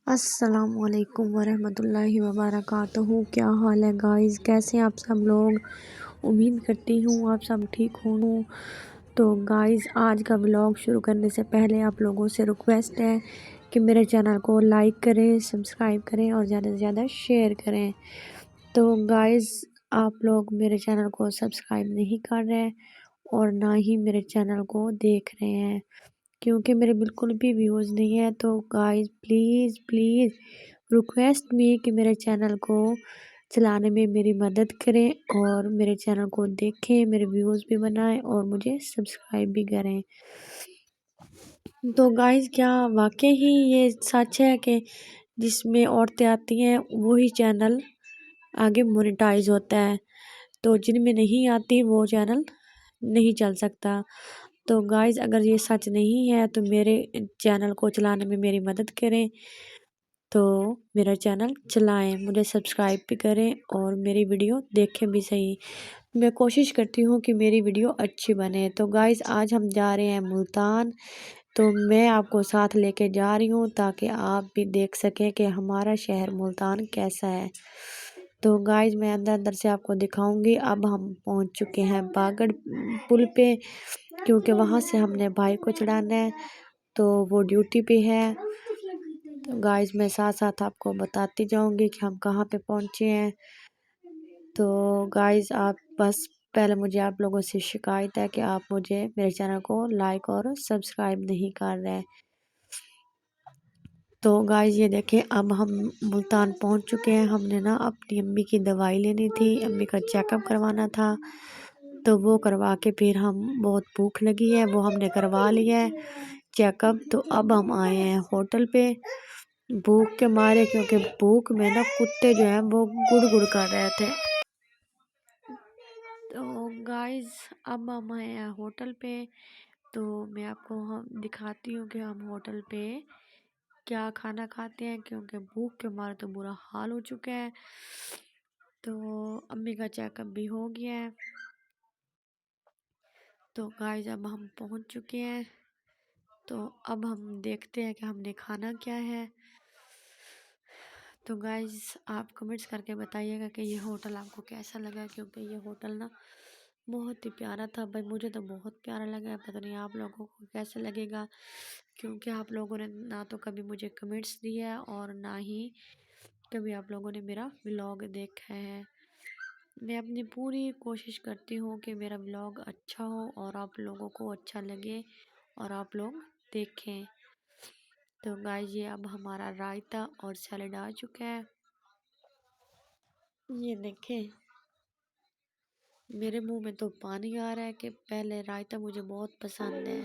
अस्सलामुअलैकुम वरहमतुल्लाहि वबरकातुहू। क्या हाल है गाइस, कैसे हैं आप सब लोग। उम्मीद करती हूँ आप सब ठीक हों। तो गाइस, आज का व्लॉग शुरू करने से पहले आप लोगों से रिक्वेस्ट है कि मेरे चैनल को लाइक करें, सब्सक्राइब करें और ज़्यादा से ज़्यादा शेयर करें। तो गाइस, आप लोग मेरे चैनल को सब्सक्राइब नहीं कर रहे हैं और ना ही मेरे चैनल को देख रहे हैं, क्योंकि मेरे बिल्कुल भी व्यूज़ नहीं है। तो गाइस, प्लीज़ प्लीज़ रिक्वेस्ट मी कि मेरे चैनल को चलाने में मेरी मदद करें और मेरे चैनल को देखें, मेरे व्यूज़ भी बनाएं और मुझे सब्सक्राइब भी करें। तो गाइस, क्या वाकई ही ये सच है कि जिसमें औरतें आती हैं वही चैनल आगे मोनेटाइज होता है, तो जिनमें नहीं आती वो चैनल नहीं चल सकता। तो गाइस, अगर ये सच नहीं है तो मेरे चैनल को चलाने में मेरी मदद करें, तो मेरा चैनल चलाएं, मुझे सब्सक्राइब भी करें और मेरी वीडियो देखें भी सही। मैं कोशिश करती हूँ कि मेरी वीडियो अच्छी बने। तो गाइस, आज हम जा रहे हैं मुल्तान, तो मैं आपको साथ लेके जा रही हूँ ताकि आप भी देख सकें कि हमारा शहर मुल्तान कैसा है। तो गाइस, मैं अंदर अंदर से आपको दिखाऊंगी। अब हम पहुँच चुके हैं बागड़ पुल पे, क्योंकि वहाँ से हमने भाई को चढ़ाना है, तो वो ड्यूटी पे है। तो गाइस, मैं साथ साथ आपको बताती जाऊंगी कि हम कहाँ पे पहुँचे हैं। तो गाइस, आप बस पहले मुझे आप लोगों से शिकायत है कि आप मुझे मेरे चैनल को लाइक और सब्सक्राइब नहीं कर रहे। तो गाइस, ये देखें, अब हम मुल्तान पहुंच चुके हैं। हमने ना अपनी अम्मी की दवाई लेनी थी, अम्मी का चेकअप करवाना था, तो वो करवा के फिर हम, बहुत भूख लगी है, वो हमने करवा लिया है चेकअप। तो अब हम आए हैं होटल पे भूख के मारे, क्योंकि भूख में ना कुत्ते जो हैं वो गुड़ गुड़ कर रहे थे। तो गाइस, अब हम आए हैं होटल पे, तो मैं आपको हम दिखाती हूँ कि हम होटल पे क्या खाना खाते हैं, क्योंकि भूख के मारे तो बुरा हाल हो चुका है। तो अम्मी का चेकअप भी हो गया है। तो गाइस, अब हम पहुंच चुके हैं, तो अब हम देखते हैं कि हमने खाना क्या है। तो गाइस, आप कमेंट्स करके बताइएगा कि ये होटल आपको कैसा लगा, क्योंकि ये होटल ना बहुत ही प्यारा था भाई, मुझे तो बहुत प्यारा लगा। पता नहीं आप लोगों को कैसा लगेगा, क्योंकि आप लोगों ने ना तो कभी मुझे कमेंट्स दिया और ना ही कभी आप लोगों ने मेरा व्लॉग देखा है। मैं अपनी पूरी कोशिश करती हूँ कि मेरा व्लॉग अच्छा हो और आप लोगों को अच्छा लगे और आप लोग देखें। तो गाइस, ये अब हमारा रायता और सैलेड आ चुका है। ये देखें, मेरे मुंह में तो पानी आ रहा है कि पहले रायता मुझे बहुत पसंद है।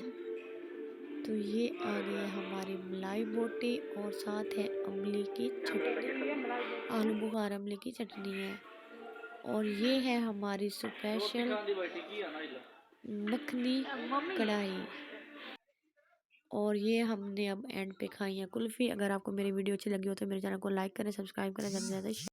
तो ये आ गई है हमारी मलाई बोटी और साथ है अमली की चटनी, आलू बुखारा अमली की चटनी है। और ये है हमारी स्पेशल मखनी कढ़ाई। और ये हमने अब एंड पे खाई है कुल्फ़ी। अगर आपको मेरी वीडियो अच्छी लगी हो तो मेरे चैनल को लाइक करें, सब्सक्राइब करें, ज़्यादा से ज़्यादा